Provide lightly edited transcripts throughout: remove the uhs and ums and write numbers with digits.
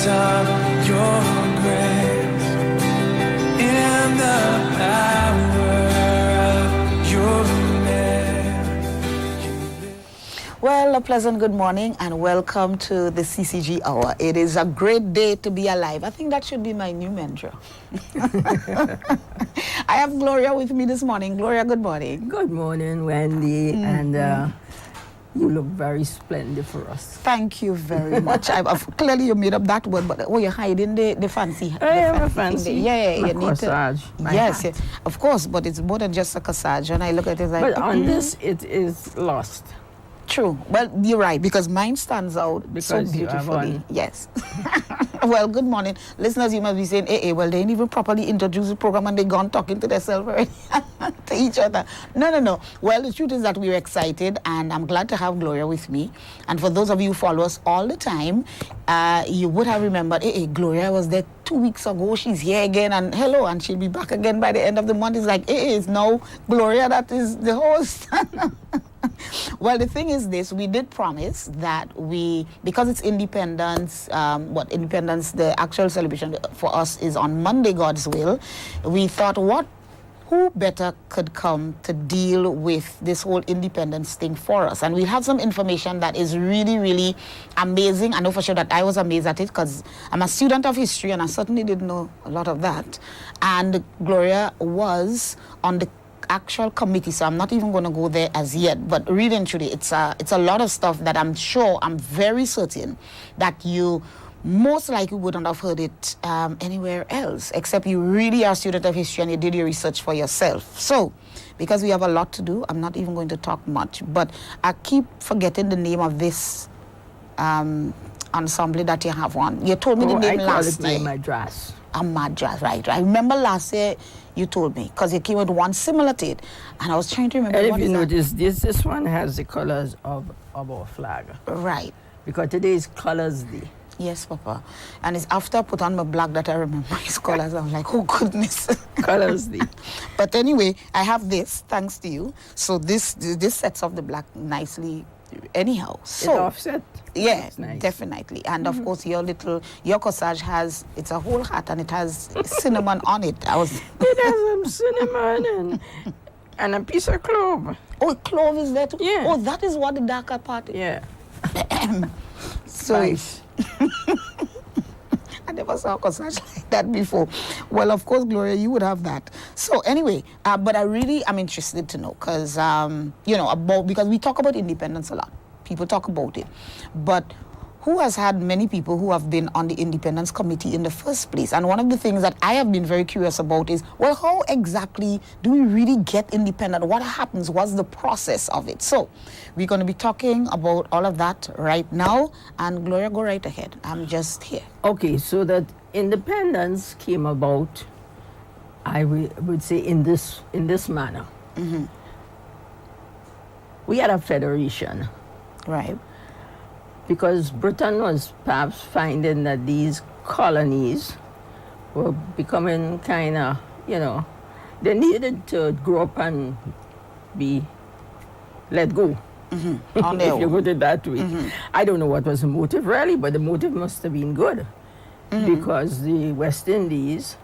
of your grace, in the power of your name. Well, a pleasant good morning and welcome to the CCG Hour. It is a great day to be alive. I think that should be my new mantra. I have Gloria with me this morning. Gloria, good morning. Good morning, Wendy, and you look very splendid for us. Thank you very much. Clearly you made up that word, but you're hiding the fancy. I am a fancy. Yeah, my you need corsage, to. my Yes, hat. yeah, of course, but it's more than just a corsage. And I look at it like. But on this, it is lost. True. Well, you're right, because mine stands out so Because you have beautifully. one. Yes. Well, good morning. Listeners, you must be saying, well, they didn't even properly introduce the program and they gone talking to themselves already, to each other. No. Well, the truth is that we're excited, and I'm glad to have Gloria with me. And for those of you who follow us all the time, you would have remembered, Gloria was there 2 weeks ago. She's here again, and hello, and she'll be back again by the end of the month. It's like, it's now Gloria that is the host. Well, the thing is this, we did promise that because it's Independence, the actual celebration for us is on Monday, God's will, we thought who better could come to deal with this whole independence thing for us? And we have some information that is really, really amazing. I know for sure that I was amazed at it because I'm a student of history and I certainly didn't know a lot of that. And Gloria was on the actual committee, so I'm not even going to go there as yet, but reading through it, it's a lot of stuff that I'm very certain that you most likely wouldn't have heard it anywhere else, except you really are a student of history and you did your research for yourself. So, because we have a lot to do, I'm not even going to talk much, but I keep forgetting the name of this ensemble that you have on. You told me the name last year. Madras. A Madras, right. I remember last year you told me, because you came with one similar to it, and I was trying to remember And what if you is notice, this one has the colors of our flag. Right. Because today is Colors Day. Yes, Papa. And it's after I put on my black that I remember his colors. I was like, oh, goodness. Colors Day. But anyway, I have this, thanks to you. So this sets off the black nicely anyhow. So, It's offset. yeah, That's nice. definitely. And of course, your corsage it's a whole hat and it has cinnamon on it. It has some cinnamon and a piece of clove. Oh, clove is there too? Yeah. Oh, that is what the darker part is. Yeah. So Nice. I never saw a corsage like that before. Well, of course, Gloria, you would have that. So anyway, but I'm interested to know because, because we talk about independence a lot. People talk about it. But who has had many people who have been on the Independence Committee in the first place? And one of the things that I have been very curious about is, well, how exactly do we really get independent? What happens? What's the process of it? So we're going to be talking about all of that right now. And Gloria, go right ahead. I'm just here. Okay, so that independence came about, I would say, in this manner. Mm-hmm. We had a federation. Right. Because Britain was perhaps finding that these colonies were becoming kind of, they needed to grow up and be let go. Mm-hmm. On their if you own. put it that way. Mm-hmm. I don't know what was the motive really, but the motive must have been good because the West Indies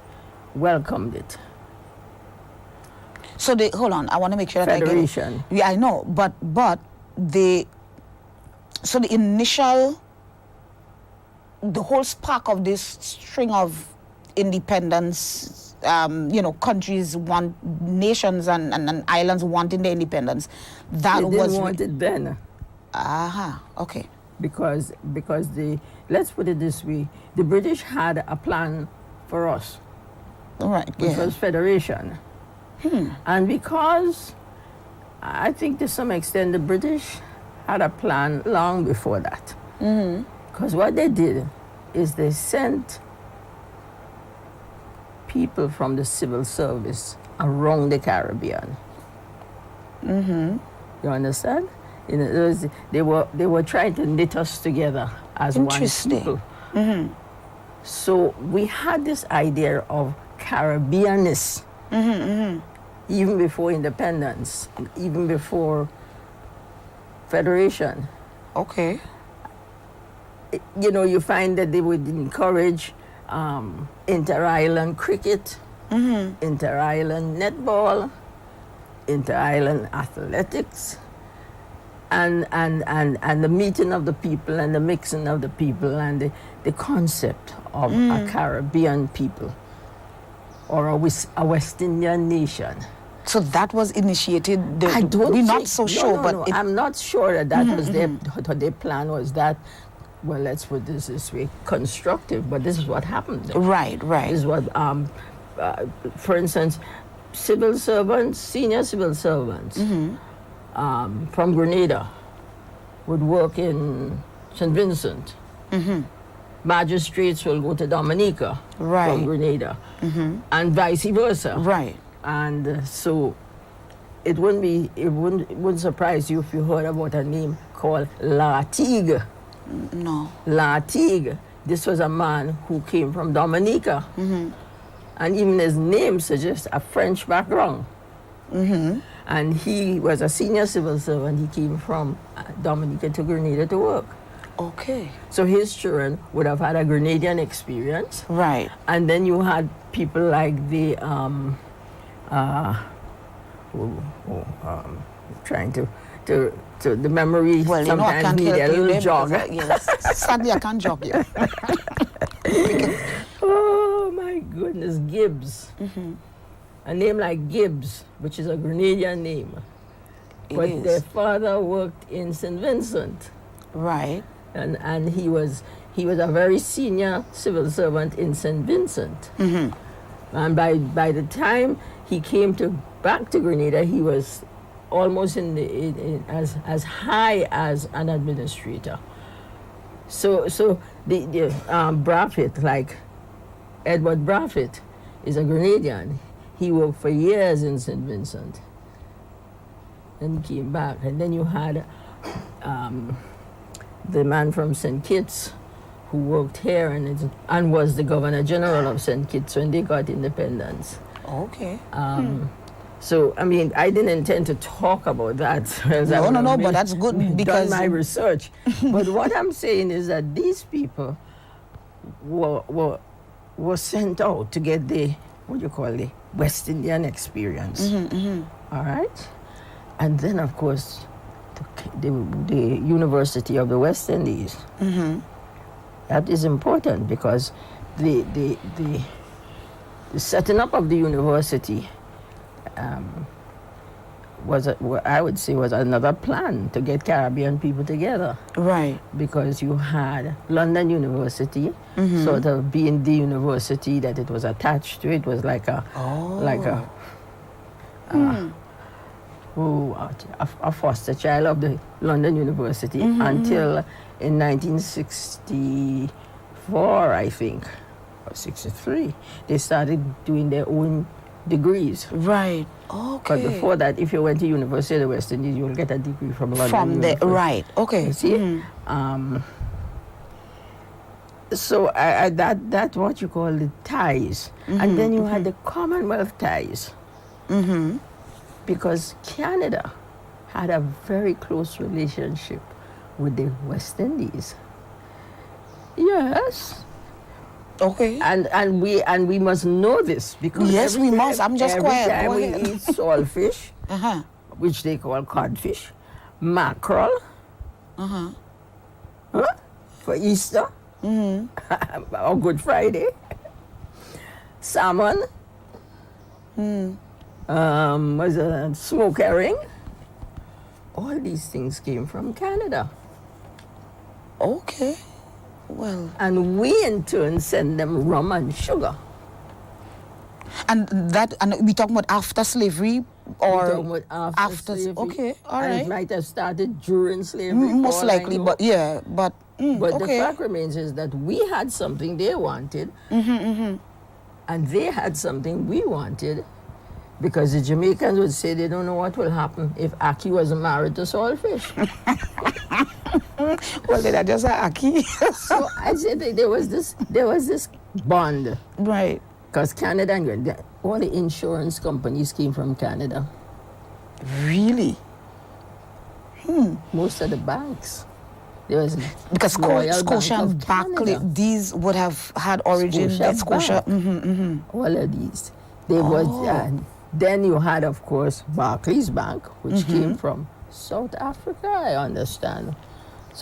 welcomed it. So hold on, I want to make sure that Federation. I get it. Yeah, I know, but so the initial, the whole spark of this string of independence, countries nations and islands wanting their independence, that They was didn't want it then. Okay. Because let's put it this way, the British had a plan for us, All right. which Yeah. was federation. And because I think to some extent the British had a plan long before that. Because what they did is they sent people from the civil service around the Caribbean. You understand? They were trying to knit us together as one Interesting. people. So we had this idea of Caribbeanness even before independence, even before federation. Okay. you find that they would encourage inter-island cricket, inter-island netball, inter-island athletics, and the meeting of the people and the mixing of the people and the concept of a Caribbean people or a West Indian nation. So that was initiated. I don't we're not think- so no, sure, no, but no. it, I'm not sure that was their plan was that. Well, let's put this way: constructive. But this is what happened. right. This is what, for instance, civil servants, senior civil servants from Grenada would work in St. Vincent. Magistrates will go to Dominica Right. from Grenada, and vice versa. Right. And so it wouldn't surprise you if you heard about a name called La Tigre. No. La Tigre. This was a man who came from Dominica. And even his name suggests a French background. And he was a senior civil servant. He came from Dominica to Grenada to work. Okay. So his children would have had a Grenadian experience. Right. And then you had people like the trying to the memory Well, you know, I sometimes can't need a help you little there jog. because yes. Sadly, I can't jog you. Oh my goodness, Gibbs. A name like Gibbs, which is a Grenadian name. It But is. their father worked in St. Vincent. Right. And he was a very senior civil servant in St. Vincent. And by the time he came back to Grenada, he was almost as high as an administrator. So the Brafitt, like Edward Brafitt, is a Grenadian. He worked for years in St. Vincent. And came back. And then you had the man from St. Kitts who worked here and was the Governor General of St. Kitts when they got independence. Okay. So, I mean, I didn't intend to talk about that. No, but that's good because done my research. But what I'm saying is that these people were sent out to get the West Indian experience. All right? And then, of course, the University of the West Indies. That is important because the setting up of the university was another plan to get Caribbean people together. Right. Because you had London University, sort of being the university that it was attached to. It was like a foster child of the London University until in 1964, I think, or 63, they started doing their own degrees. Right. Okay. But before that, if you went to University of the West Indies, you will get a degree from London University. Right. Okay. You see? So that's what you call the ties. And then you had the Commonwealth ties. Because Canada had a very close relationship with the West Indies. Yes. Okay. And we must know this because Yes, we must. I'm just quiet. Every time Go we ahead. eat saltfish, which they call codfish, mackerel, for Easter, or Good Friday, salmon, was a smoke herring. All these things came from Canada. Okay. Well. And we in turn send them rum and sugar. And we talking about after slavery or We're talking about after slavery. Okay, all And right. it might have started during slavery. Most for all I likely, know. but yeah, but But okay. the fact remains is that we had something they wanted, and they had something we wanted, because the Jamaicans would say they don't know what will happen if Aki wasn't married to saltfish. Well, then I just Aki. So I said that there was this bond, Right. because Canada and all the insurance companies came from Canada. Really? Most of the banks. There was Because Royal Scotia Bank and of Canada. Barclay, these would have had origin in Scotia. Bank. All of these. They was, then you had, of course, Barclays Bank, which came from South Africa, I understand.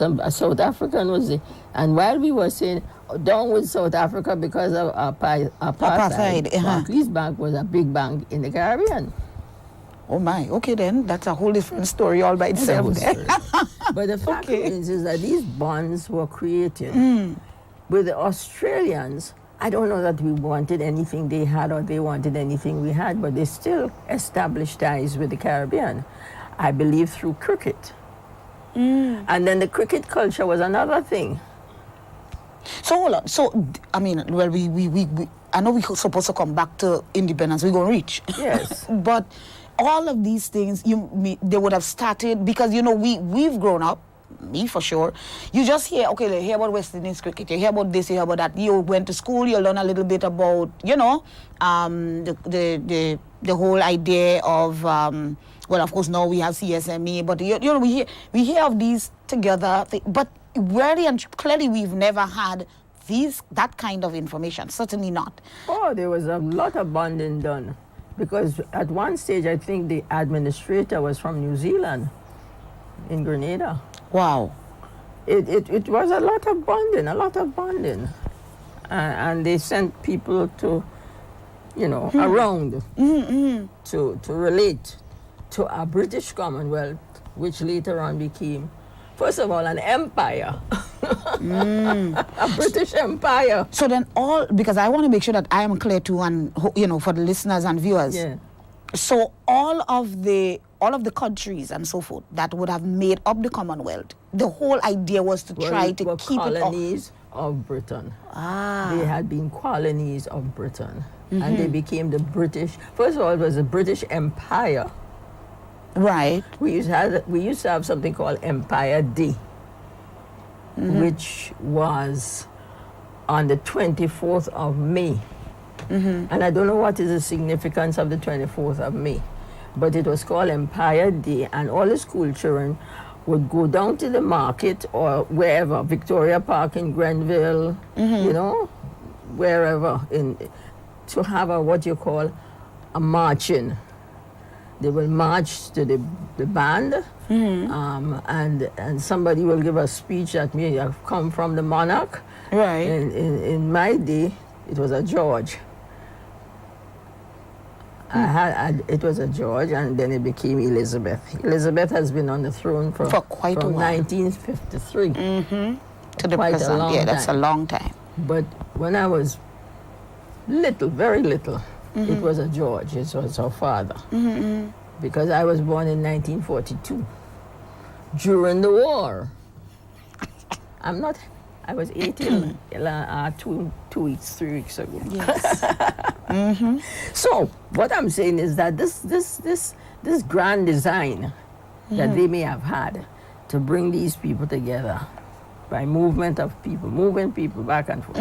A South African was it. And while we were saying, down with South Africa because of apartheid, Barclays Bank was a big bank in the Caribbean. Oh my, okay then, that's a whole different story all by itself there. But the fact is that these bonds were created with the Australians. I don't know that we wanted anything they had or they wanted anything we had, but they still established ties with the Caribbean, I believe through cricket. And then the cricket culture was another thing. So hold on, so, I mean, well, we I know we're supposed to come back to independence, we're going to reach. Yes. But all of these things, they would have started, because, you know, we've grown up, me for sure. You just hear, okay, you hear about West Indies cricket, you hear about this, you hear about that. You went to school, you learn a little bit about, you know, the whole idea of, well, of course, now we have CSME, but, you know, we hear of these together, but really and clearly we've never had that kind of information, certainly not. Oh, there was a lot of bonding done. Because at one stage, I think the administrator was from New Zealand, in Grenada. Wow. It was a lot of bonding. And they sent people to, you know, around to relate to a British Commonwealth, which later on became, first of all, an empire. A British empire. So then because I want to make sure that I am clear too, and, you know, for the listeners and viewers. Yeah. So all of the countries and so forth that would have made up the Commonwealth, the whole idea was to try to keep it colonies of Britain. They had been colonies of Britain. And they became the British. First of all, it was the British Empire. Right. We used to have something called Empire Day, which was on the 24th of May. And I don't know what is the significance of the 24th of May, but it was called Empire Day, and all the school children would go down to the market or wherever, Victoria Park in Grenville, you know, wherever, to have what you call a marching. They will march to the band, and somebody will give a speech that may have come from the monarch. Right. In my day, it was a George. It was a George, and then it became Elizabeth. Elizabeth has been on the throne for quite a while. 1953. To the present. Yeah, that's a long time. But when I was little, very little, it was a George. It was our father. Because I was born in 1942, during the war. I was 18 3 weeks ago. Yes. So what I'm saying is that this grand design that they may have had to bring these people together by movement of people, moving people back and forth.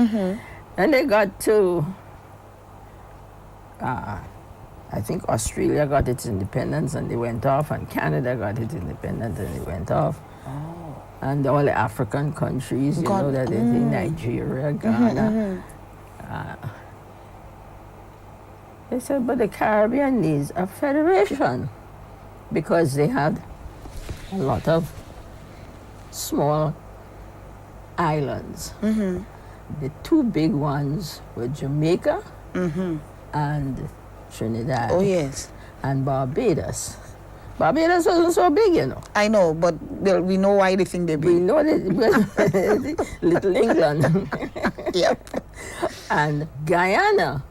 And they got to, I think Australia got its independence and they went off, and Canada got its independence and they went off. And all the African countries, you know, that they think Nigeria, Ghana. They said, but the Caribbean needs a federation because they had a lot of small islands. The two big ones were Jamaica and Trinidad. Oh, yes. And Barbados. Barbados wasn't so big, you know. I know, but we know why they think they're big. We know that Little England. Yep. And Guyana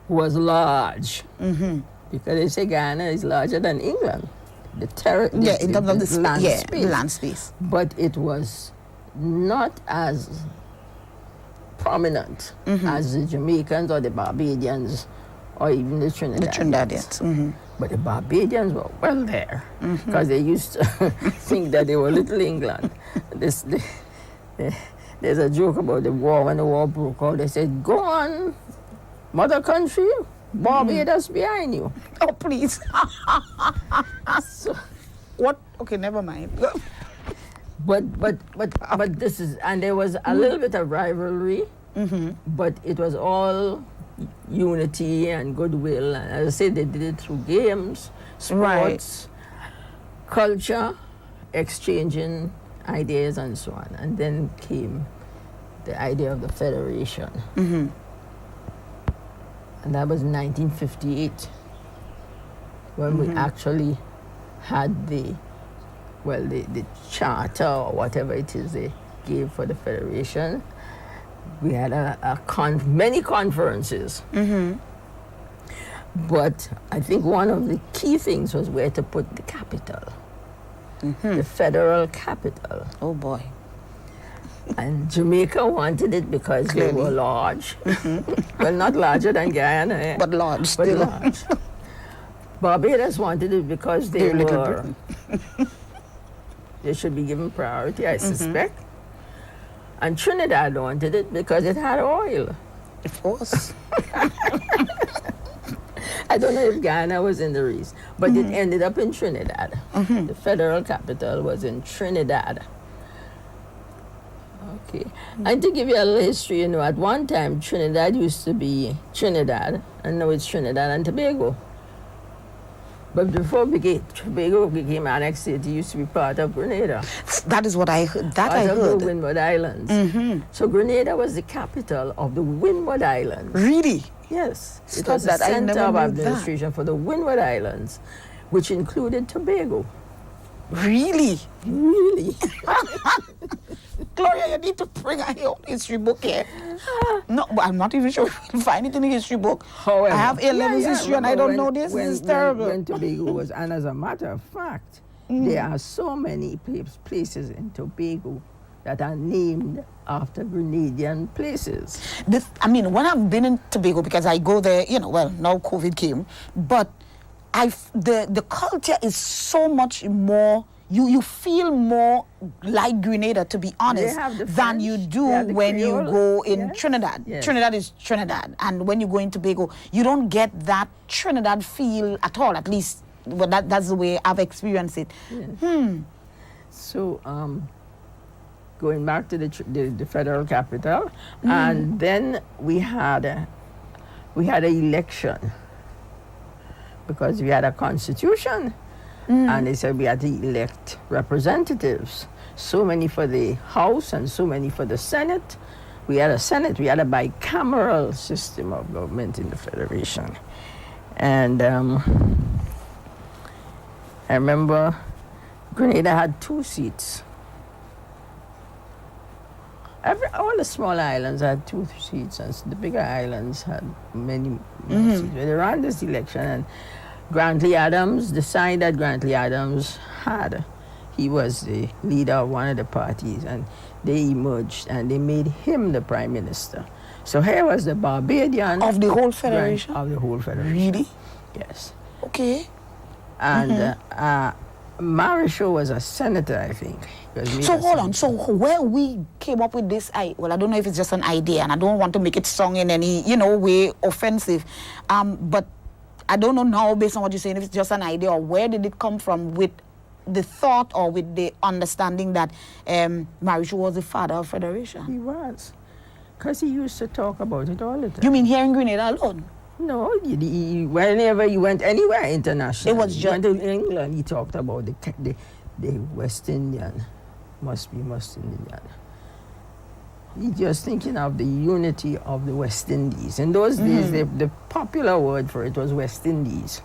was large. Because they say Guyana is larger than England. In terms of the land space. But it was not as prominent as the Jamaicans or the Barbadians or even the Trinidadians. But the Barbadians were well there because they used to think that they were Little England. There's a joke about the war. When the war broke out, they said, go on, mother country, Barbados behind you. Oh, please. So, what? Okay, never mind. But this is, and there was a little bit of rivalry, but it was all unity and goodwill. And as I said, they did it through games, sports, culture, exchanging ideas and so on. And then came the idea of the federation. And that was 1958 when we actually had the charter or whatever it is they gave for the federation. We had many conferences. But I think one of the key things was where to put the capital, the federal capital. Oh boy. And Jamaica wanted it because they were large. Well, not larger than Guyana, but large. But still. large. Barbados wanted it because they were. They should be given priority, I suspect. And Trinidad wanted it because it had oil. Of course. I don't know if Guyana was in the race, but it ended up in Trinidad. The federal capital was in Trinidad. Okay. And to give you a little history, you know, at one time Trinidad used to be Trinidad, and now it's Trinidad and Tobago. But before Tobago became annexed, it used to be part of Grenada. That is what I heard. Part of the Windward Islands. So Grenada was the capital of the Windward Islands. Really? Yes. It Stop was that. the I center never of knew administration for the Windward Islands, which included Tobago. Really? Really? Gloria, you need to bring a history book here. No, but I'm not even sure if we'll find it in the history book. However, I have A-levels history and I don't know this. This is terrible. When Tobago was, and as a matter of fact, there are so many places in Tobago that are named after Grenadian places. When I've been in Tobago, because I go there, you know, well, now COVID came, but the culture is so much more. You feel more like Grenada, to be honest, than you do when you go in Trinidad. Yes. Trinidad is Trinidad. And when you go in Tobago, you don't get that Trinidad feel at all, at least. Well, that's the way I've experienced it. Yes. So, going back to the federal capital, and then we had an election because we had a constitution. And they said we had to elect representatives, so many for the House and so many for the Senate. We had a Senate, we had a bicameral system of government in the Federation. And I remember Grenada had 2 seats. All the smaller islands had 2 seats, and the bigger islands had many more seats. But they ran this election, and Grantley Adams, the side that Grantley Adams had, he was the leader of one of the parties, and they emerged and they made him the prime minister. So here was the Barbadian of the whole federation. Of the whole federation. Really? Yes. Okay. And Marisho was a senator, I think. So hold on. So where we came up with this, I don't know if it's just an idea, and I don't want to make it sound in any way offensive, but I don't know now, based on what you're saying, if it's just an idea or where did it come from, with the thought or with the understanding that Marisho was the father of federation. He was. Because he used to talk about it all the time. You mean here in Grenada alone? No, whenever he went anywhere international. It was just... He went to England, he talked about the West Indian. Must be West Indian. He's just thinking of the unity of the West Indies. In those days, the popular word for it was West Indies.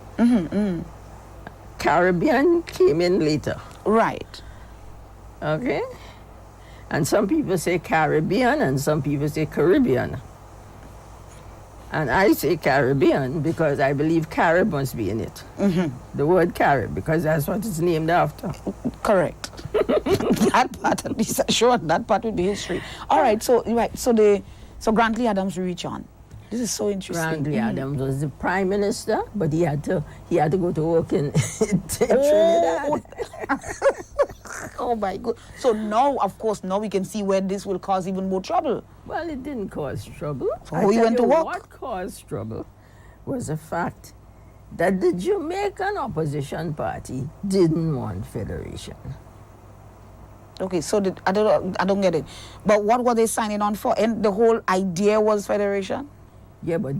Caribbean came in later. Right. Okay? And some people say Caribbean and some people say Caribbean. And I say Caribbean because I believe Carib must be in it. The word Carib, because that's what it's named after. Correct. That part, at least, sure, that part would be history. All right, so Grantley Adams reach on. This is so interesting. Grantley Adams was the prime minister, but he had to go to work in Trinidad. Oh my God! So now, of course, we can see where this will cause even more trouble. Well, it didn't cause trouble. So he went to work. What caused trouble was the fact that the Jamaican opposition party didn't want federation. Okay, so I don't get it. But what were they signing on for? And the whole idea was federation? Yeah, but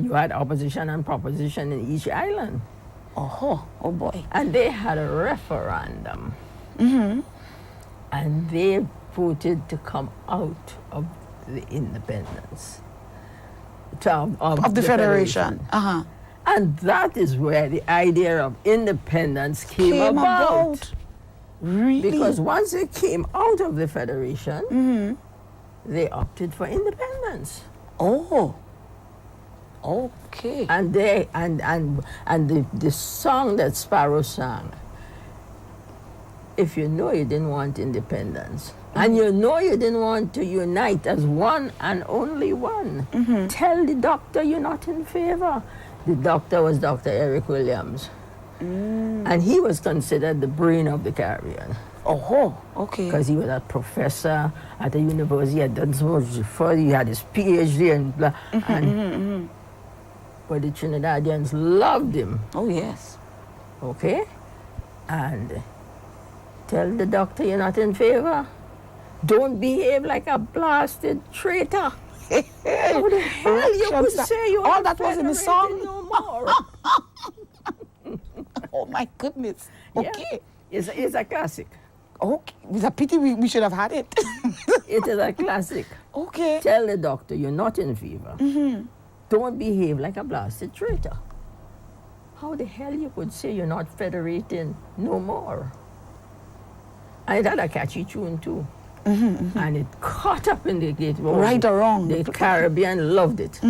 you had opposition and proposition in each island. Oh boy. And they had a referendum. And they voted to come out of the independence. Of the federation. Uh-huh. And that is where the idea of independence came about. Really? Because once they came out of the federation, they opted for independence. Oh. Okay. And they the song that Sparrow sang, if you know you didn't want independence, and you know you didn't want to unite as one and only one, tell the doctor you're not in favor. The doctor was Dr. Eric Williams. And he was considered the brain of the Caribbean. Oh, okay. Because he was a professor at the university, he had done so much before, he had his PhD and blah. But the Trinidadians loved him. Oh, yes. Okay? And tell the doctor you're not in favor. Don't behave like a blasted traitor. How the hell you could say you all that was in the song? No more. Oh, my goodness. Okay. Yeah. It's a classic. Okay. It's a pity we should have had it. It is a classic. Okay. Tell the doctor you're not in favor. Don't behave like a blasted traitor. How the hell you could say you're not federating no more? And it had a catchy tune too. And it caught up in the gate. Right or wrong. The Caribbean loved it.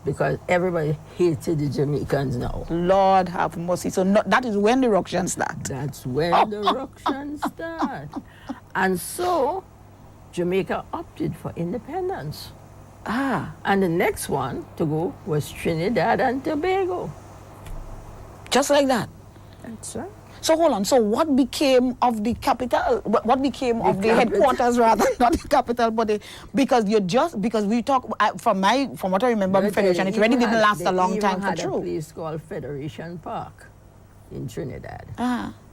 Because everybody hated the Jamaicans now. Lord have mercy. So that is when the ruction starts. That's when the ruction starts. And so Jamaica opted for independence. And the next one to go was Trinidad and Tobago. Just like that? That's right. So hold on. So what became of the capital? What became of the headquarters rather? Not the capital, but because we talk from what I remember of the Federation, it really didn't last a long time for true. They had a place called Federation Park in Trinidad,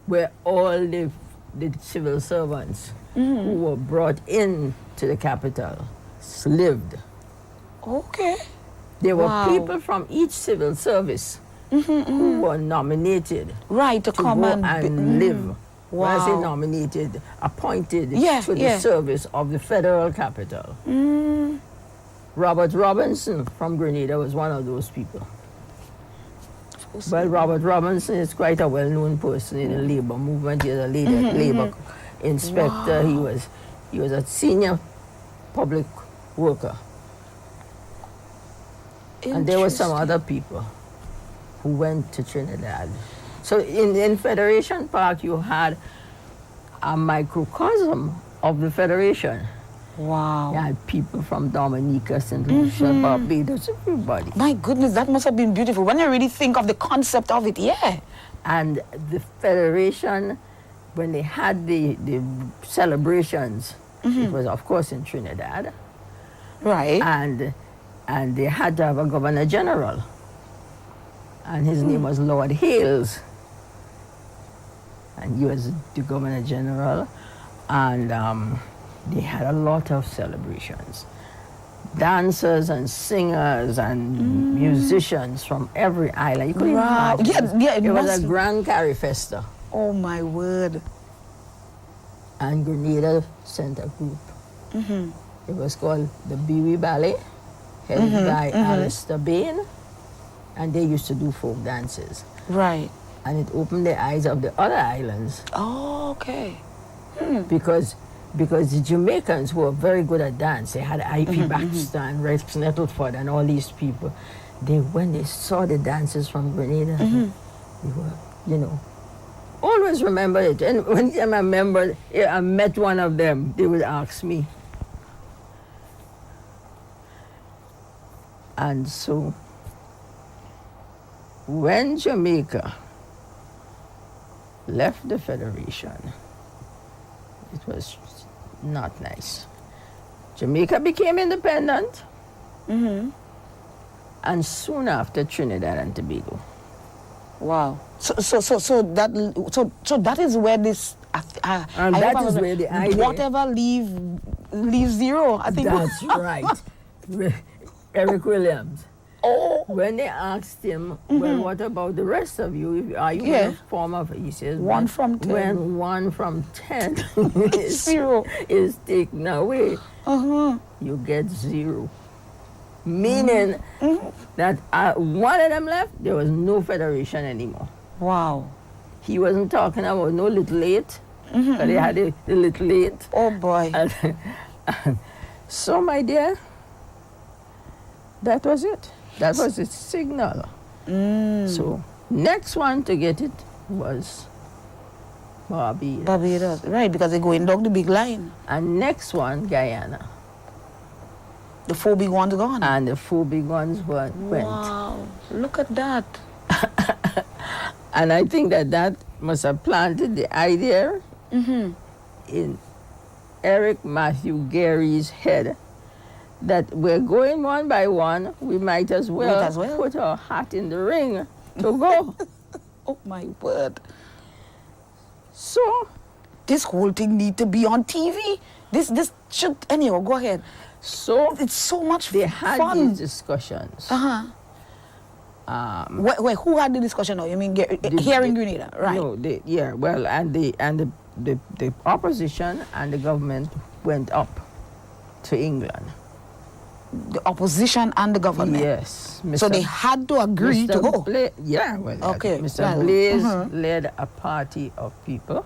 where all the civil servants who were brought in to the capital lived. Okay. There were people from each civil service who were nominated to come go and live. Wow. Was he nominated, appointed to the service of the federal capital. Robert Robinson from Grenada was one of those people. Well, Robert Robinson is quite a well-known person in the labor movement. He was a labor inspector. Wow. He was a senior public worker. And there were some other people who went to Trinidad. So in Federation Park, you had a microcosm of the Federation. Wow. You had people from Dominica, St. Lucia, Barbados, everybody. My goodness, that must have been beautiful. When I really think of the concept of it, And the Federation, when they had the celebrations, it was, of course, in Trinidad. Right. And they had to have a Governor General. And his name was Lord Hales. And he was the Governor General. And they had a lot of celebrations. Dancers and singers and musicians from every island. You couldn't imagine. It was a grand carifesta. Oh, my word. And Grenada sent a group. It was called the Biwi Ballet, headed by Alistair Bain. And they used to do folk dances. Right. And it opened the eyes of the other islands. Oh, okay. Because the Jamaicans who were very good at dance, they had I.P. Baxter and Rex Nettleford and all these people. When they saw the dances from Grenada, they were, always remember it. And when I met one of them, they would ask me. And so, when Jamaica left the Federation, it was not nice. Jamaica became independent, and soon after Trinidad and Tobago. Wow. So that is where this And I that hope is I where the idea... Whatever leave zero, I think. That's right. Eric Williams. Oh. When they asked him, well, what about the rest of you? Are you in a form of... He says... 1 from 10. When 1 from 10 zero is taken away, you get 0. Meaning that one of them left, there was no federation anymore. Wow. He wasn't talking about no little 8. But they had a little 8. Oh, boy. So, my dear, that was it. That was its signal. So, next one to get it was Barbados. Barbados, right, because they're going down the big line. And next one, Guyana. The 4 big ones gone. And the 4 big ones went. Wow, look at that. And I think that must have planted the idea in Eric Matthew Gary's head that we're going one by one, we might as well put our hat in the ring to go. Oh, my word. So, this whole thing need to be on TV. This should, anyhow, go ahead. So, it's so much they had fun. these discussions. Wait, who had the discussion now? You mean here in Grenada, right? No, the opposition and the government went up to England. The opposition and the government? Yes. So they had to agree to go? Okay. Mr. Blaze led a party of people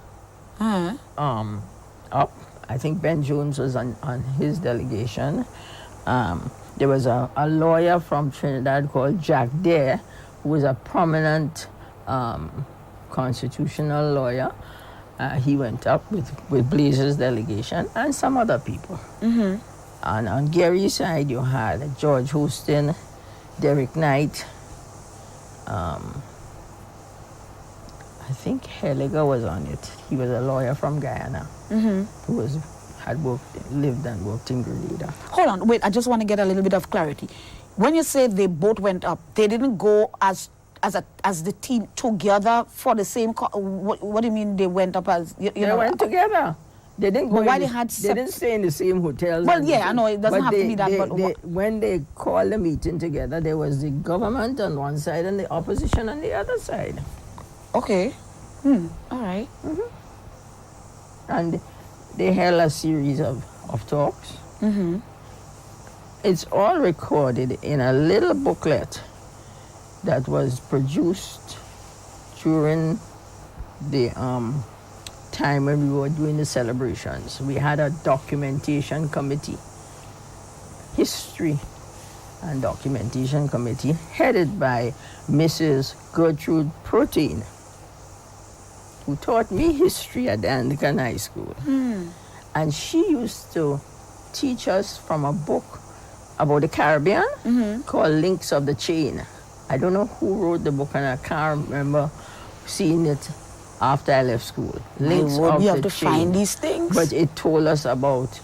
up. I think Ben Jones was on his delegation. There was a lawyer from Trinidad called Jack Dare, who was a prominent constitutional lawyer. He went up with Blaze's delegation and some other people. And on Gary's side, you had George Houston, Derek Knight. I think Heliger was on it. He was a lawyer from Guyana who lived and worked in Grenada. Hold on, wait, I just want to get a little bit of clarity. When you say they both went up, they didn't go as the team together for the same... What do you mean they went up as... They went together. They didn't go. But they didn't stay in the same hotels. Well, yeah, I know it doesn't have to be that. But when they called the meeting together, there was the government on one side and the opposition on the other side. Okay. All right. And they held a series of talks. It's all recorded in a little booklet that was produced during the time when we were doing the celebrations. We had a documentation committee, history and documentation committee, headed by Mrs. Gertrude Protein, who taught me history at the Anglican High School. And she used to teach us from a book about the Caribbean called Links of the Chain. I don't know who wrote the book, and I can't remember seeing it after I left school. Links of the Chain. You have to find these things. But it told us about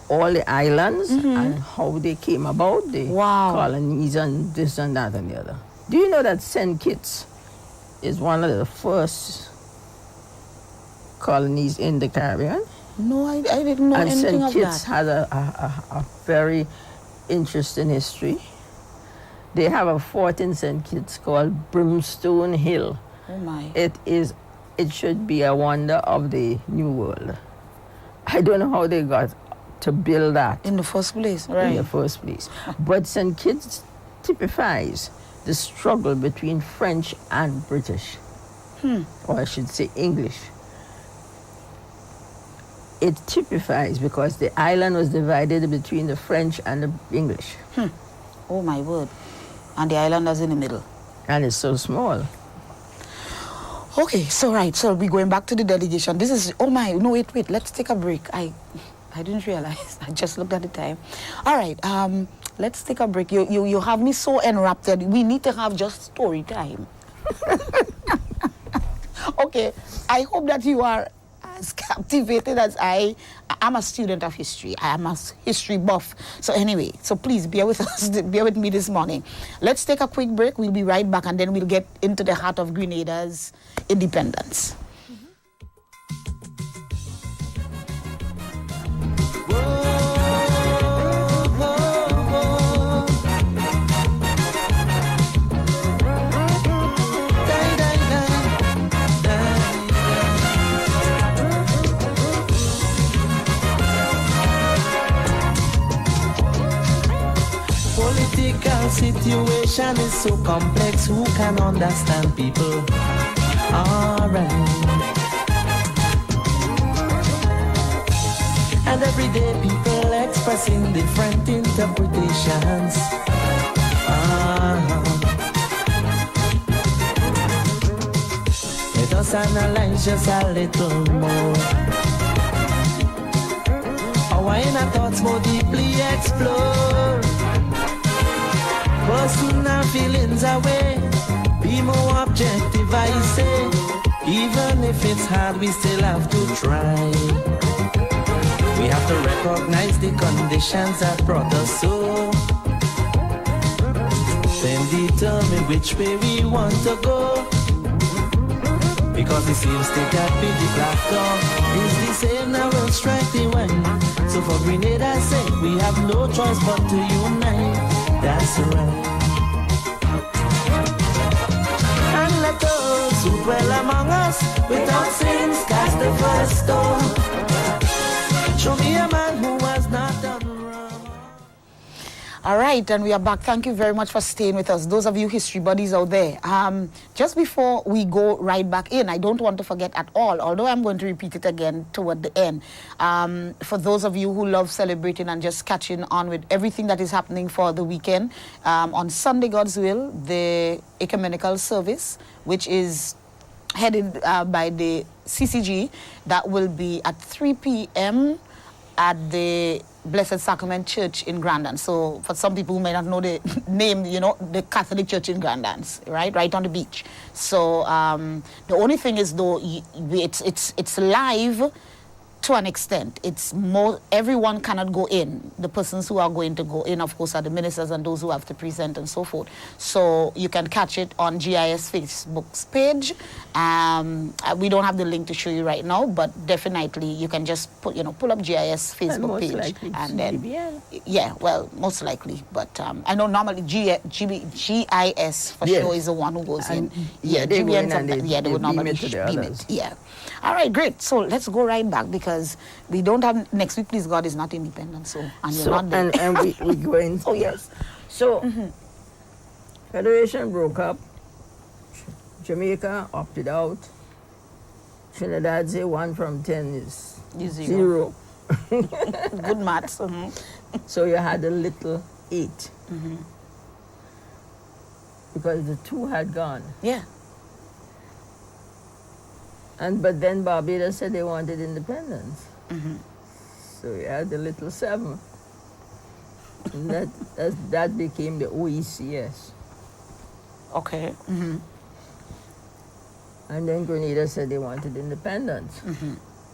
all the islands and how they came about, the colonies and this and that and the other. Do you know that St. Kitts is one of the first colonies in the Caribbean? No, I didn't know anything of that. And St. Kitts has a very interesting history. They have a fort in St. Kitts called Brimstone Hill. Oh my. It should be a wonder of the New World. I don't know how they got to build that. In the first place, right. In the first place. But St. Kitts typifies the struggle between French and British. Or I should say English. It typifies because the island was divided between the French and the English. Oh my word. And the island is in the middle. And it's so small. Okay, so we're going back to the delegation. This is, oh my, no, wait, let's take a break. I didn't realize, I just looked at the time. All right, let's take a break. You have me so enraptured. We need to have just story time. Okay, I hope that you are as captivated as I am. A student of history. I am a history buff. So anyway, so please bear with us, bear with me this morning. Let's take a quick break. We'll be right back, and then we'll get into the heart of Grenada's independence. political situation is so complex, who can understand people? Alright. And every day people expressing different interpretations. Let us analyze just a little more. Our inner thoughts more deeply explore. Posting our feelings away. Be more objective, I say. Even if it's hard, we still have to try. We have to recognize the conditions that brought us so. Then determine which way we want to go. Because it seems they got with the black dog is the same, now we'll strike the one. So for Grenada's sake, we have no choice but to unite. That's right. And let those who dwell among us without sins cast the first stone. Show me a man who has not done wrong. All right, and we are back. Thank you very much for staying with us. Those of you history buddies out there, just before we go right back in, I don't want to forget at all, although I'm going to repeat it again toward the end. For those of you who love celebrating and just catching on with everything that is happening for the weekend, on Sunday, God's will, the ecumenical service, which is headed by the CCG, that will be at 3 p.m. at the Blessed Sacrament Church in Grenada. So for some people who may not know the name, you know, the Catholic Church in Grenada, right on the beach. So the only thing is, though, it's live to an extent. It's more, everyone cannot go in. The persons who are going to go in, of course, are the ministers and those who have to present and so forth. So you can catch it on GIS Facebook's page. We don't have the link to show you right now, but definitely you can just pull up GIS Facebook page, and then yeah, well, most likely. But I know normally GIS for sure is the one who goes in. Yeah, they would normally beam it. Yeah. All right, great. So let's go right back, because we don't have next week. Please God is not independent, so and you're not there. And we're going. Oh yes. So Federation broke up. Jamaica opted out. Trinidad say 1 from 10 is 0. Good maths. So you had a little 8. Because the 2 had gone. Yeah. But then Barbados said they wanted independence. So you had the little 7. And that became the OECS. Okay. And then Grenada said they wanted independence.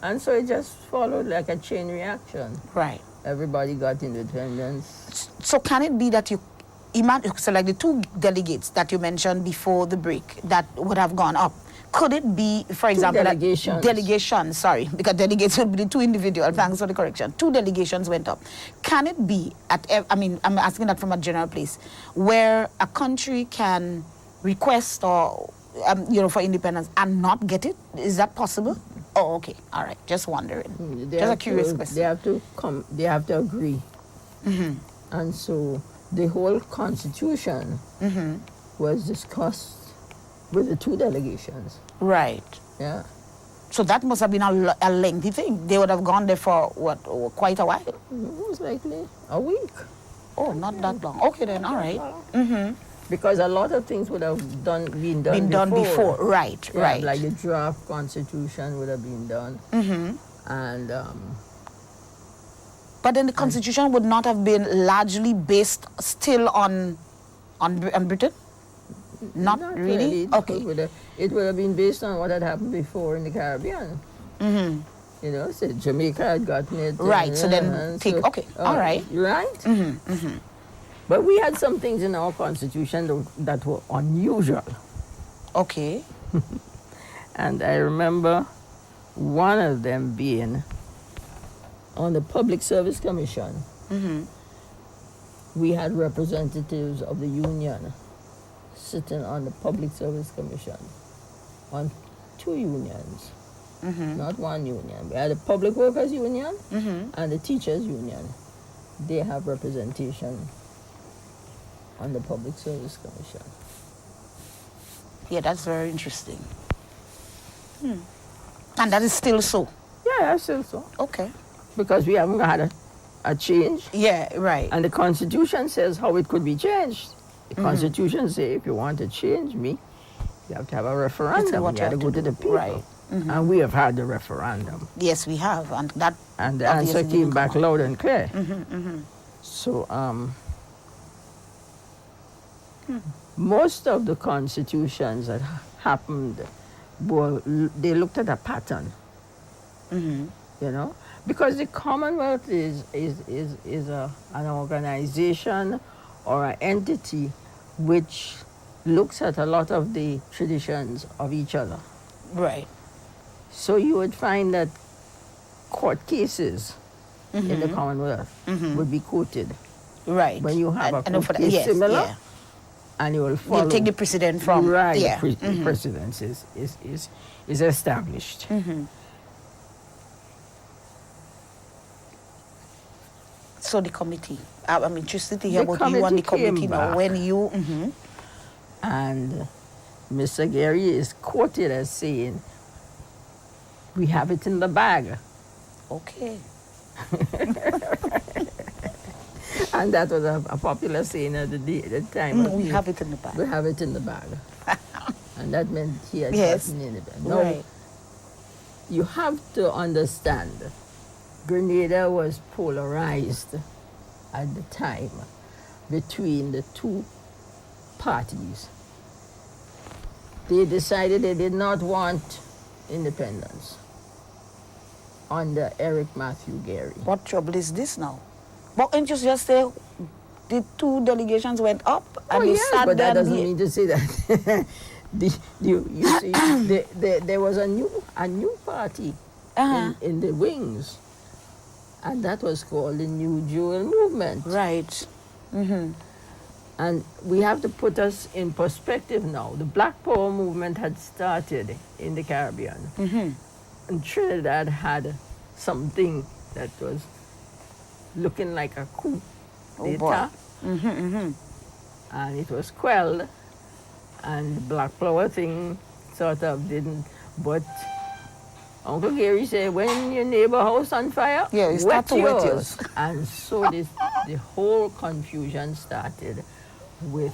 And so it just followed like a chain reaction. Right. Everybody got independence. So can it be that so like the 2 delegates that you mentioned before the break that would have gone up, could it be, for example, delegations, sorry, because delegates would be the 2 individuals, thanks for the correction. 2 delegations went up. Can it be, I'm asking that from a general place, where a country can request or, for independence and not get it? Is that possible? Oh, okay. All right. Just wondering. Just a curious question. They have to agree. And so the whole constitution was discussed with the 2 delegations. Right. Yeah. So that must have been a lengthy thing. They would have gone there for, quite a while? Most likely a week. Oh, not that long. Okay then, all right. Because a lot of things would have been done before. Right, yeah, right. Like the draft constitution would have been done. And but then the constitution would not have been largely based still on Britain? Not really? Okay. It would have been based on what had happened before in the Caribbean. So Jamaica had gotten it. Right, so then all right. Right? But we had some things in our constitution that were unusual. Okay. And I remember one of them being on the Public Service Commission. We had representatives of the union sitting on the Public Service Commission on 2 unions, not 1 union. We had the Public Workers Union and the Teachers Union. They have representation on the Public Service Commission. Yeah, that's very interesting. And that is still so. Yeah, that's still so. Okay. Because we haven't had a change. Yeah, right. And the Constitution says how it could be changed. The Constitution says if you want to change me, you have to have a referendum. what You have to go to the people. Right. And we have had the referendum. Yes, we have. And that And the answer obviously came didn't back come out. loud and clear. So most of the constitutions that happened, they looked at a pattern. You know, because the Commonwealth is an organization or an entity which looks at a lot of the traditions of each other. Right. So you would find that court cases in the Commonwealth would be quoted. Right. When you have a and court case similar, yeah. and you will follow. You take the precedent from. Right, Yeah. the precedence is established. So the committee. I'm interested to hear The about you and the committee came committee now. back. When you. And Mr. Gary is quoted as saying, "We have it in the bag." Okay. And that was a popular saying at the time. We have it in the bag. We have it in the bag. And that meant he had Yes. gotten in the bag. Now, Right. you have to understand, Grenada was polarized at the time between the two parties. They decided they did not want independence under Eric Matthew Gary. What trouble is this now? But ain't you just say the two delegations went up and they sat but there that doesn't mean to say that. You see, there was a new party in the wings, and that was called the New Jewel Movement. Right. And we have to put us in perspective now. The Black Power movement had started in the Caribbean. And Trinidad had something that was looking like a coup d'etat. And it was quelled. And the Black Power thing sort of didn't. But Uncle Gary said, when your neighbor house on fire, Yeah, you start to wet yours. And so the whole confusion started with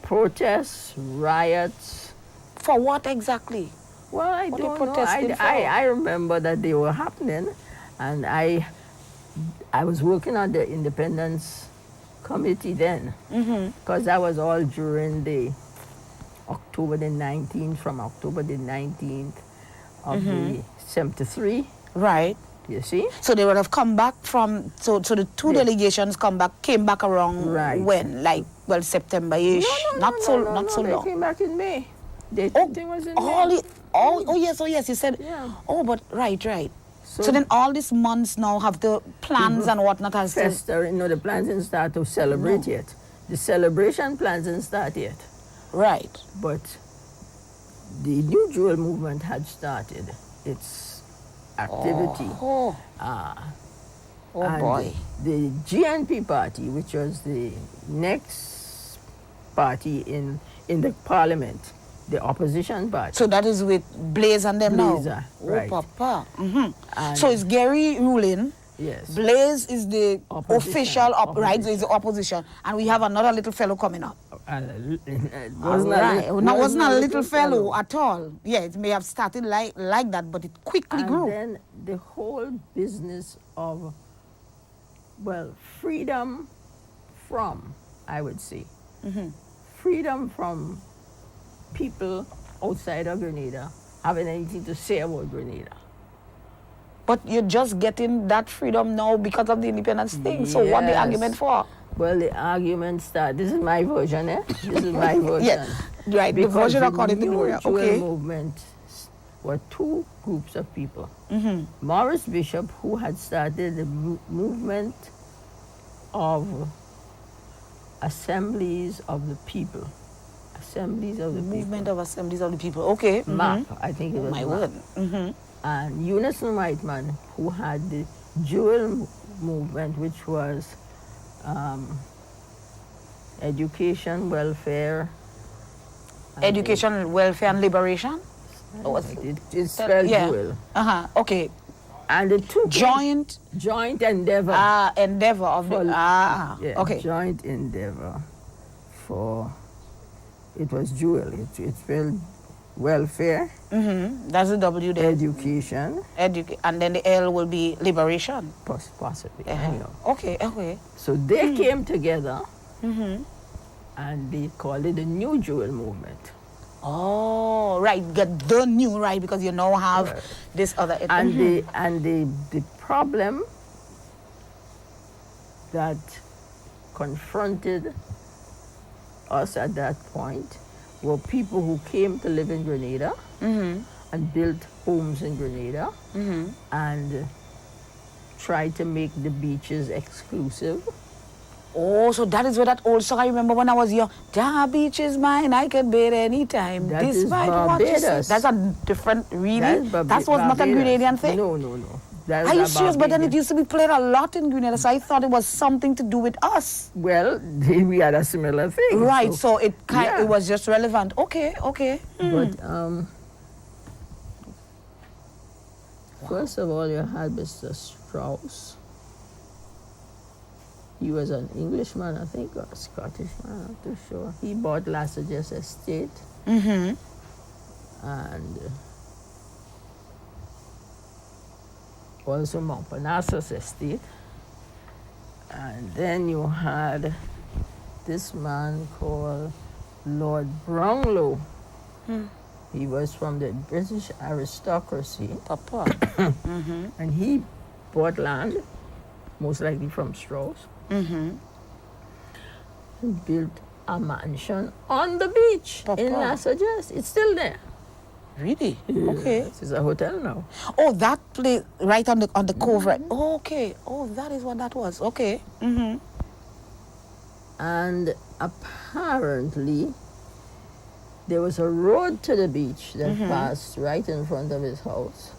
protests, riots. For what exactly? Well, I What don't they know. protesting for? I remember that they were happening, and I was working on the Independence Committee then, because that was all during the October the 19th, from October the 19th of the 73. Right. You see? So they would have come back from, so the two Yeah. delegations came back around Right. when? Like, well, September-ish? Not so They long. came back in May. The Oh, thing was in all May. it, oh yes, you said. Yeah. Oh, but right. So- So then all these months now have the plans and whatnot has to. Fester, the plans didn't start to celebrate yet. The celebration plans didn't start yet. Right. But the New Jewel movement had started its activity. Oh And boy. The GNP party, which was the next party in the parliament, the opposition party. So that is with Blaze and them Blaze, now. right. Oh, Papa. And- So is Gary ruling? Yes. Blaze is the Opposition. official right, so it's the opposition, and we have another little fellow coming up. It Wasn't a little fellow at all. Yeah, it may have started like that, but it quickly And grew. then the whole business of, freedom from, I would say, freedom from people outside of Grenada having anything to say about Grenada. But you're just getting that freedom now because of the independence thing. So what the Yes. argument for? Well, the argument started. This is my version, eh? This is my version. Yeah, right. Because the version according to New Gloria. Jewel Okay. movement were two groups of people. Morris Bishop, who had started the movement of assemblies of the people. Assemblies of the Movement of Assemblies of the People. Okay. people. MAP, I think it was My MAP. word. And Unison Whiteman, who had the Jewel movement, which was education, welfare. and Education, welfare, and liberation. It's spelled Yeah. dual. Okay. And the two Joint endeavor. endeavor of the Yeah, okay. joint endeavor for, it was dual. It's spelled welfare, That's the W there. education, And then the L will be liberation. possibly. I know. Okay. So they came together and they called it the New Jewel Movement. Oh, right. Get the new, right, because you now have this other. And the problem that confronted us at that point were people who came to live in Grenada and built homes in Grenada and tried to make the beaches exclusive. Oh, so that is where that old song I remember when I was young. The beach is mine, I can bathe anytime. That is Despite what you say. Barbados. That's a different, really? That was not a Grenadian thing? No. That's Are you a serious? But then it Barbadian. used to be played a lot in Grenada, so I thought it was something to do with us. Well, we had a similar thing. Right, so it yeah. it was just relevant. Okay. But first of all, you had Mr. Strauss. He was an Englishman, I think, or a Scottish man, I'm not too sure. He bought Lassages Estate. And also Montparnassus Estate. And then you had this man called Lord Brownlow. He was from the British aristocracy. Papa. And he bought land, most likely from Strauss. And built a mansion on the beach in Papa. Lassages. It's still there. Really? Okay. It's a hotel now. Oh, that place right on the cove, right? Oh, okay. Oh, that is what that was. Okay. And apparently, there was a road to the beach that passed right in front of his house,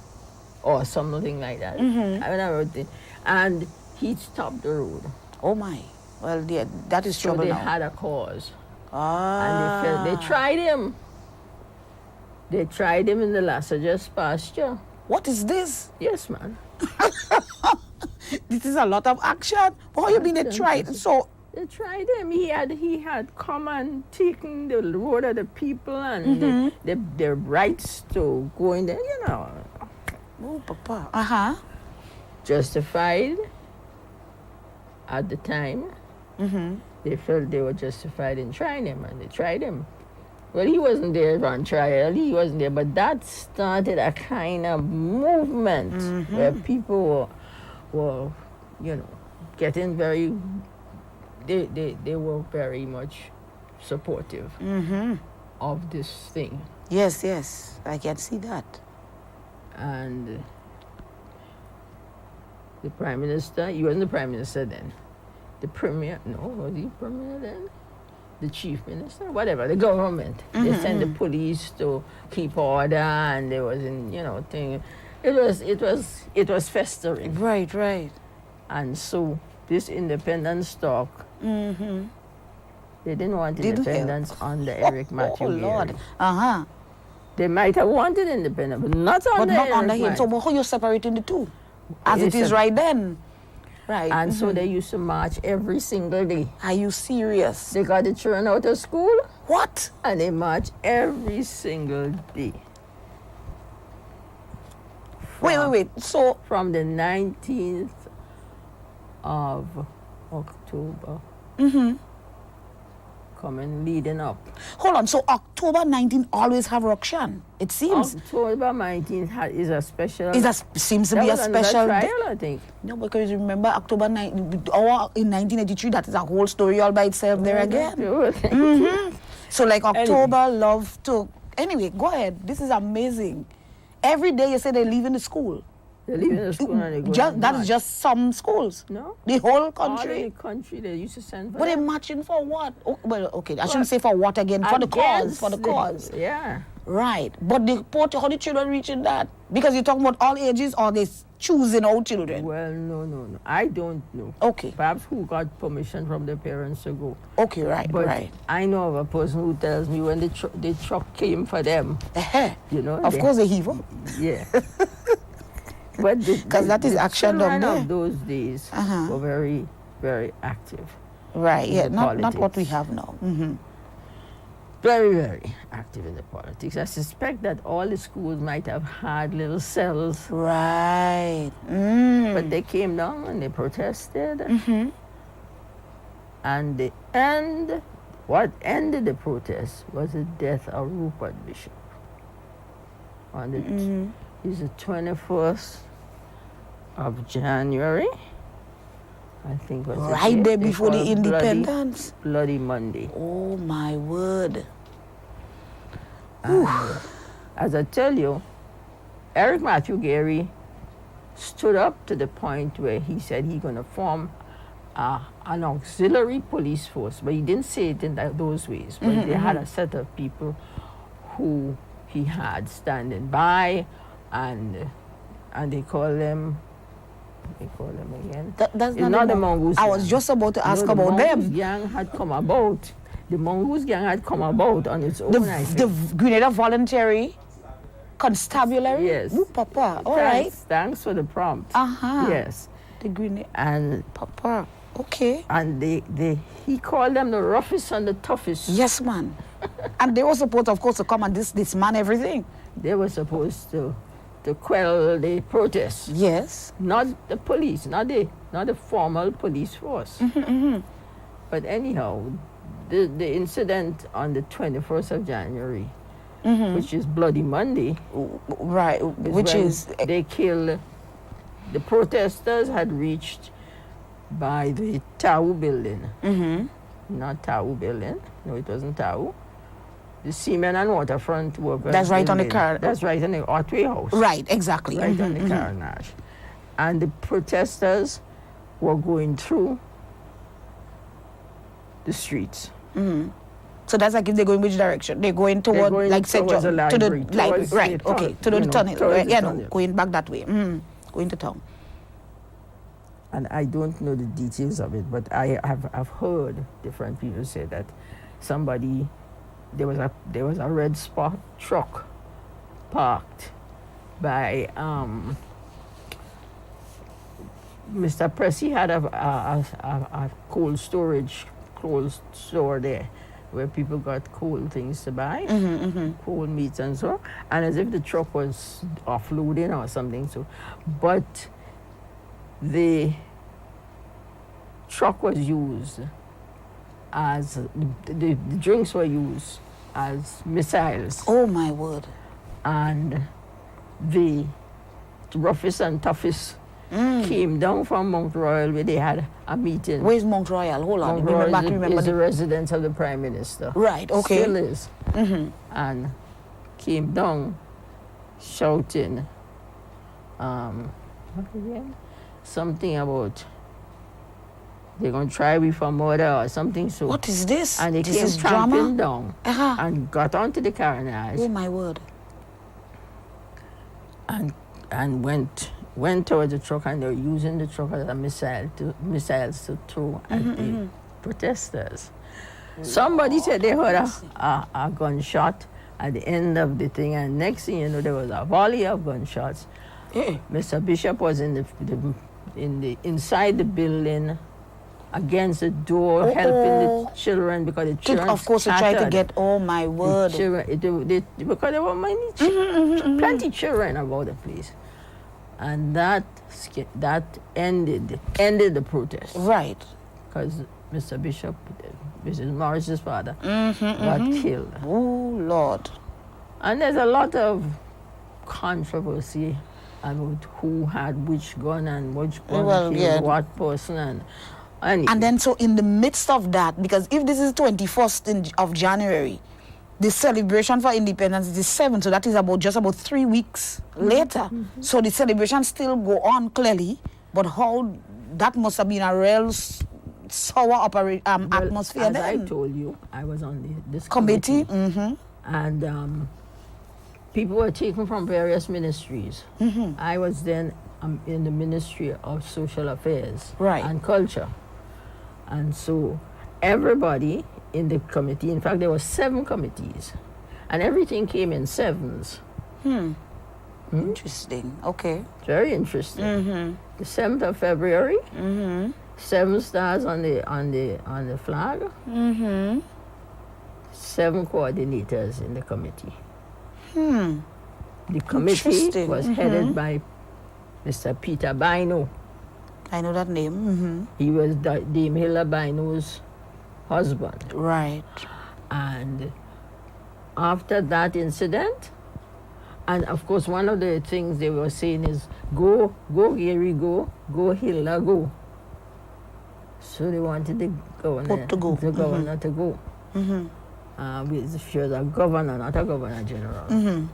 or something like that. I mean, I wrote it. And he stopped the road. Oh my. Well, yeah, that is So trouble they now. had a cause. Ah. And they tried him. They tried him in the Lassages pasture. What is this? Yes, man. This is a lot of action. How you mean they tried? So They tried him. He had come and taken the road of the people and their rights to go in there, you know. oh, Papa. Justified at the time. They felt they were justified in trying him, and they tried him. Well, he wasn't there on trial. He wasn't there, but that started a kind of movement where people were, you know, getting very. They were very much supportive of this thing. Yes, I can see that. And the Prime Minister, he wasn't the Prime Minister then. The Premier, no, was he Premier then? The Chief Minister, whatever, the government. They sent the police to keep order, and there was, thing. It was festering. Right. And so this independence talk, they didn't want independence under Eric Matthew Gary. Lord. They might have wanted independence, but not under him. So how you separating the two? As it is right then. Right. And so they used to march every single day. Are you serious? They got the children out of school. What? And they march every single day. Wait. So from the 19th of October, coming leading up. hold on. So October 19 always have ruction. It seems. October 19th is a special. Seems to be a special trial, day. I think. No, because remember October 9 or in 1983, that is a whole story all by itself there again. So like October love to. Anyway, go ahead. This is amazing. Every day you say they're leaving the school. They're leaving the school and they go and That is march. just some schools. No. The whole All country. in the country, they used to send for But they're them. marching for what? Oh, well, okay, I shouldn't say for what again. For the cause. For the cause. Yeah. Right. But how the children reaching that? Because you're talking about all ages, or they choosing out children? Well, no. I don't know. Okay. Perhaps who got permission from their parents to go. Okay, right, But right. I know of a person who tells me when the truck came for them, you know. Of course they heave up. Yeah. But Because that is the action down children there. of those days were very, very active. Right, yeah, the not what politics. we have now. Very, very active in the politics. I suspect that all the schools might have had little cells, Right. but they came down and they protested. And what ended the protest was the death of Rupert Bishop. On the, it's the 21st of January, I think was the Right date. there They before the call it independence. Bloody Monday. Oh my word. And, as I tell you, Eric Matthew Gary stood up to the point where he said he's going to form an auxiliary police force, but he didn't say it in those ways. But they had a set of people who he had standing by, and they call them. They call them again. That's It's not the a Mongoose I was gang. just about to ask No, about the them. Mongoose gang had come about. The Mongoose gang had come about on its own, I think. The Grenada Voluntary Constabulary? Yes. Ooh, Papa, all right. Thanks for the prompt. Uh-huh. Yes. The Grenada, And Papa, okay. he called them the roughest and the toughest. Yes, man. And they were supposed, of course, to come and disman everything. They were supposed to quell the protests. Yes. Not the police, not the formal police force. But anyhow, the incident on the 21st of January, which is Bloody Monday, Right, which when is... they killed, the protesters had reached by the Tau building. Not Tau building, no, it wasn't Tau. The Seamen and Waterfront Workers That's right on the building. car. That's right on the Otway House. Right, exactly. Right on the Carnage. And the protesters were going through the streets. So that's like if they're going which direction? They're going toward, going like, St. towards John, the to the library, library, towards right, the okay, to the tunnel, tunnel, towards right, the yeah, tunnel. no, going back that way, going to town. And I don't know the details of it, but I've heard different people say that there was a red spot truck parked by Mr. Pressy had a cold store there where people got cold things to buy, cold meats and so, and as if the truck was offloading or something. So, but the truck was used as the drinks were used as missiles, Oh my word. and the roughest and toughest came down from Mount Royal where they had a meeting. Where's Mount Royal? Hold on, Mount remember, Royal remember is the... the residence of the Prime Minister. Right, okay. Still is. And came down shouting, what again? Something about they're going to try me for murder or something. So. What is this? And they This came is tramping drama? down and got onto the carnage Oh my word. and went towards the truck, and they were using the truck as a missiles to throw at the protesters. Somebody said they heard a gunshot at the end of the thing, and next thing you know, there was a volley of gunshots. Mr. Bishop was inside the building against the door, helping the children because the children Of course, they tried to scattered. get, oh my word. Children, because there were many plenty children about the place, and that ended the protest Right. because Mr. Bishop, Mrs. Morris's father, got killed. Oh, Lord. And there's a lot of controversy about who had which gun and which gun killed what person And then so in the midst of that, because if this is 21st of January, the celebration for independence is the 7th, so that is just about 3 weeks later. So the celebration still go on clearly, but how that must have been a real sour atmosphere as then. I told you, I was on this Committee. and people were taken from various ministries. I was then in the Ministry of Social Affairs and Culture. And so everybody in the committee, in fact, there were 7 committees, and everything came in 7s. Interesting. Okay. Very interesting. The 7th of February, 7 stars on the flag, 7 coordinators in the committee. The committee was headed by Mr. Peter Bino. I know that name. He was Dame Hilla Bino's husband. Right. And after that incident, and of course one of the things they were saying is, go Gary, go Hilla, go. So they wanted the governor to go. She was a governor, not a governor general.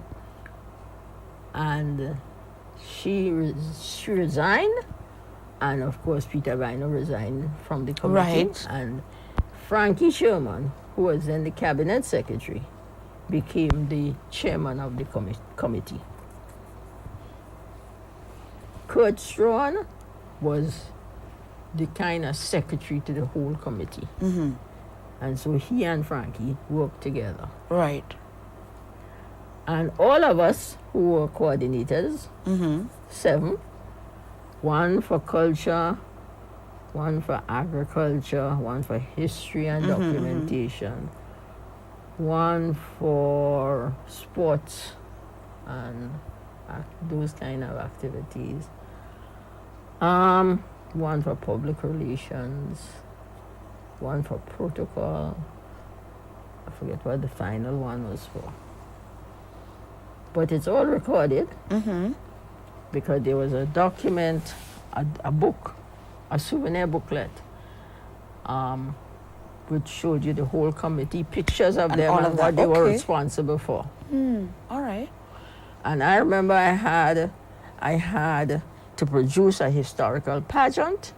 And she resigned, and of course Peter Bino resigned from the committee. Right. And Frankie Sherman, who was then the cabinet secretary, became the chairman of the committee. Kurt Strawn was the kind of secretary to the whole committee. And so he and Frankie worked together. Right. And all of us who were coordinators, 7, 1 for culture, 1 for agriculture, 1 for history and documentation, 1 for sports and those kind of activities, 1 for public relations, 1 for protocol. I forget what the final one was for. But it's all recorded because there was a document, a book, a souvenir booklet, which showed you the whole committee, pictures of them and what they were responsible for. All right. And I remember I had to produce a historical pageant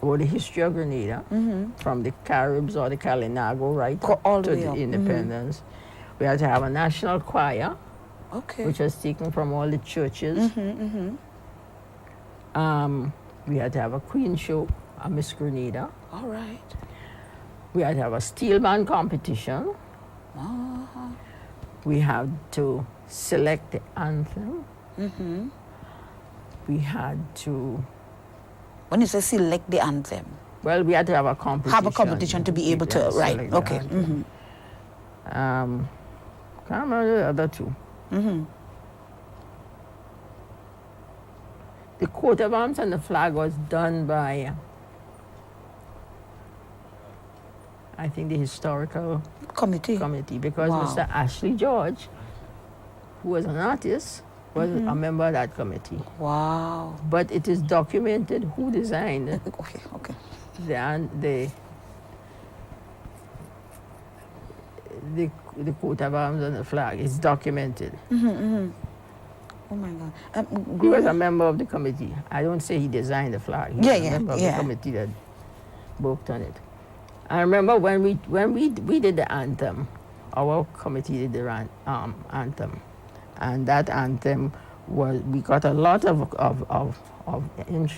or the history of Grenada from the Caribs or the Kalinago right all to the independence. We had to have a national choir, which was taken from all the churches. We had to have a queen show, a Miss Grenada. All right. We had to have a steel band competition. We had to select the anthem. We had to... When you say select the anthem? Well, we had to have a competition. Have a competition to be able to, right, okay. Can't remember the other 2. The coat of arms and the flag was done by, I think, the historical committee because Mr. Ashley George, who was an artist, was a member of that committee. Wow. But it is documented who designed the coat of arms and the flag. It's documented. Oh my God. He was a member of the committee. I don't say he designed the flag. He was a member of the committee that worked on it. I remember when we did the anthem, our committee did the anthem. And that anthem we got a lot of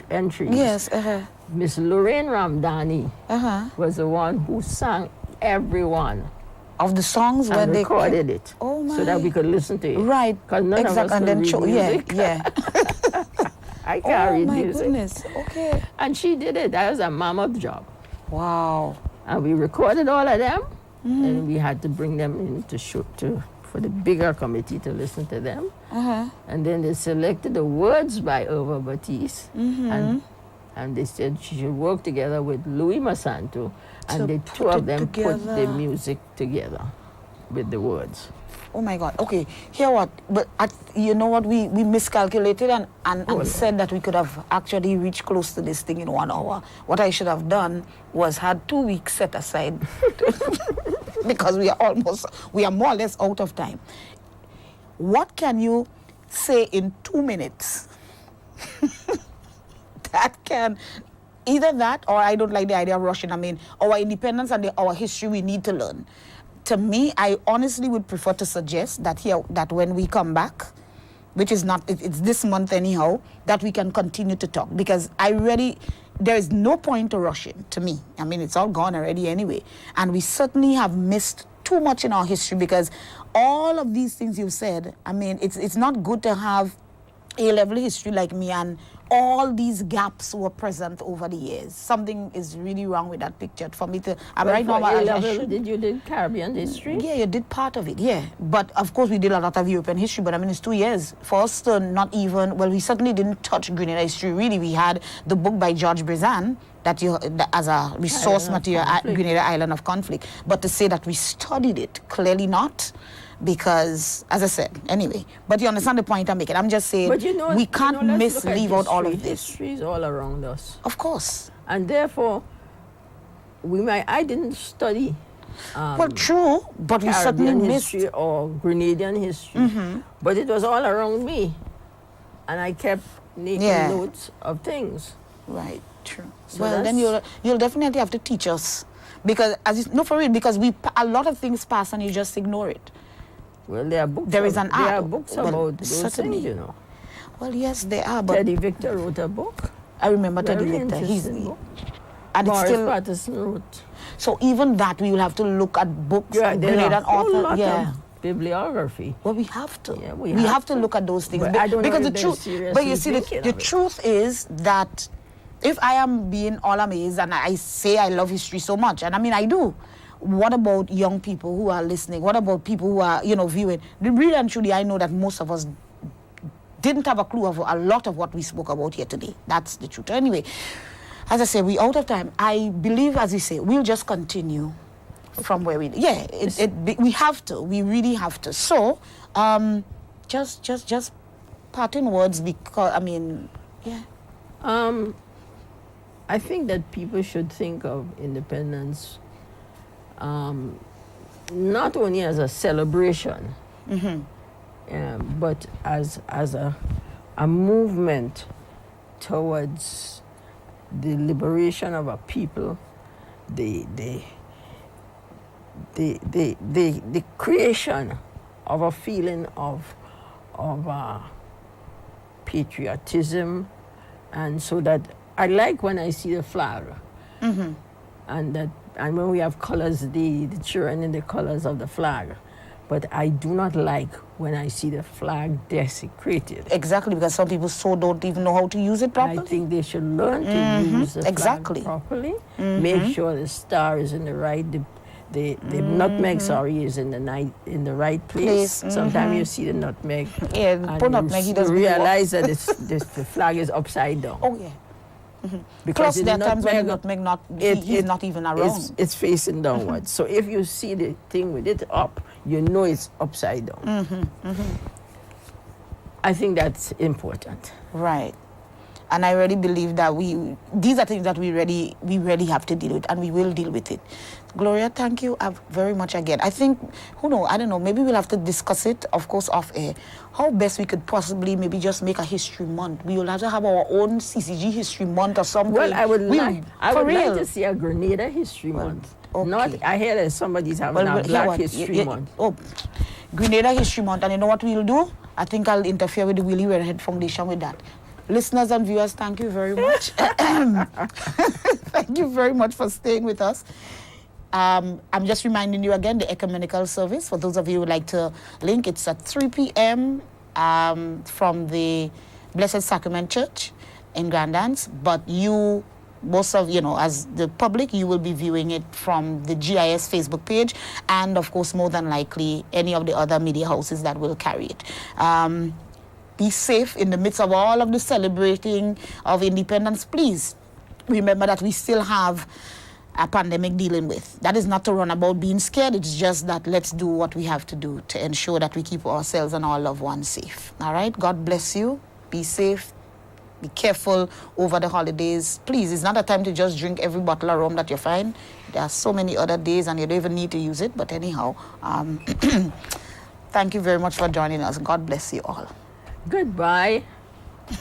entries. Yes. Miss Lorraine Ramdani was the one who sang every one of the songs when they recorded it. Oh my. So that we could listen to it. Right. Because none of us could read music. I can't read music. Oh my goodness. Okay. And she did it. That was a mammoth job. Wow. And we recorded all of them, and we had to bring them in for the bigger committee to listen to them. And then they selected the words by Irva Batiste, and they said she should work together with Louis Masanto, and the 2 of them put the music together with the words. Oh my God. Okay, here what? But you know what? We miscalculated and said that we could have actually reached close to this thing in 1 hour. What I should have done was had 2 weeks set aside because we are more or less out of time. What can you say in 2 minutes that can, either that or I don't like the idea of rushing. I mean, our independence and our history we need to learn. To me, I honestly would prefer to suggest that when we come back, which is not, it's this month anyhow, that we can continue to talk, because there is no point to rushing, to me. I mean, it's all gone already anyway. And we certainly have missed too much in our history, because all of these things you've said, I mean, it's not good to have A-level history like me and all these gaps were present over the years. Something is really wrong with that picture. For me to, right now, did you did Caribbean history? Yeah, you did part of it, yeah. But of course, we did a lot of European history, but I mean, it's 2 years. For us to not even, well, we certainly didn't touch Grenada history, really. We had the book by George Brezan, that as a resource material at Grenada Island of Conflict. But to say that we studied it, clearly not. Because, as I said, anyway, but you understand the point I'm making. I'm just saying, we can't leave out all of this. History is all around us. Of course. And therefore, I didn't study well, true, but we certainly missed history or Grenadian history. But it was all around me. And I kept making notes of things. Right, true. So well, then you'll definitely have to teach us. Because, for real, because a lot of things pass and you just ignore it. Well, there are books. There is an art. There are books about those things, you know. Well, yes, there are. But Teddy Victor wrote a book. I remember Teddy Victor. Book. And Morris it's still. Patterson wrote. So even that, we will have to look at books. Yeah, there's a whole lot of bibliography. Well, we have to. Yeah, we have to look at those things. But I don't because know the truth. But you see, the truth is that if I am being all amazed and I say I love history so much, and I mean I do. What about young people who are listening? What about people who are, viewing? Really and truly, I know that most of us didn't have a clue of a lot of what we spoke about here today. That's the truth. Anyway, as I say, we're out of time. I believe, as you say, we'll just continue from where we... Yeah, we have to. We really have to. So, just parting words, because, I mean, yeah. I think that people should think of independence not only as a celebration, but as a movement towards the liberation of a people, the creation of a feeling of patriotism, and so that I like when I see the flag, and when we have colors, the children in the colors of the flag. But I do not like when I see the flag desecrated. Exactly, because some people don't even know how to use it properly. I think they should learn to use the flag properly. Make sure the star is in the right, the nutmeg, is in the right place. Sometimes you see the nutmeg, and nutmeg, you realize that the flag is upside down. Oh yeah. Because plus, there are times when the nutmeg he's not even around. It's facing downwards. So if you see the thing with it up, you know it's upside down. I think that's important. Right. And I really believe that these are things that we really have to deal with, and we will deal with it. Gloria, thank you very much again. I think, I don't know, maybe we'll have to discuss it, of course, off air. How best we could possibly maybe just make a history month. We will have to have our own CCG history month or something. Well, I would like to see a Grenada history month. Okay. I hear that somebody's having a Black History Month. Oh, Grenada History Month. And you know what we'll do? I think I'll interfere with the Willie Redhead Foundation with that. Listeners and viewers, thank you very much. Thank you very much for staying with us. I'm just reminding you again, the ecumenical service, for those of you who would like to link, it's at 3 p.m. From the Blessed Sacrament Church in Grandans. But most of, as the public, you will be viewing it from the GIS Facebook page, and of course, more than likely, any of the other media houses that will carry it. Be safe in the midst of all of the celebrating of independence. Please remember that we still have a pandemic dealing with. That is not to run about being scared. It's just that let's do what we have to do to ensure that we keep ourselves and our loved ones safe. All right? God bless you. Be safe. Be careful over the holidays. Please, it's not a time to just drink every bottle of rum that you find. There are so many other days and you don't even need to use it. But anyhow, thank you very much for joining us. God bless you all. Goodbye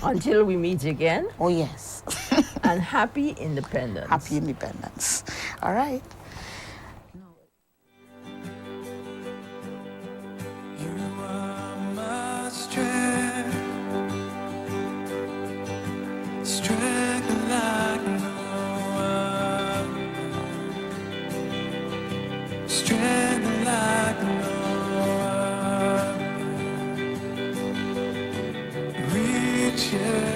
until we meet again. Oh, yes. And happy independence. Happy independence. All right. You are my strength, strength like no other, strength like no other, reaches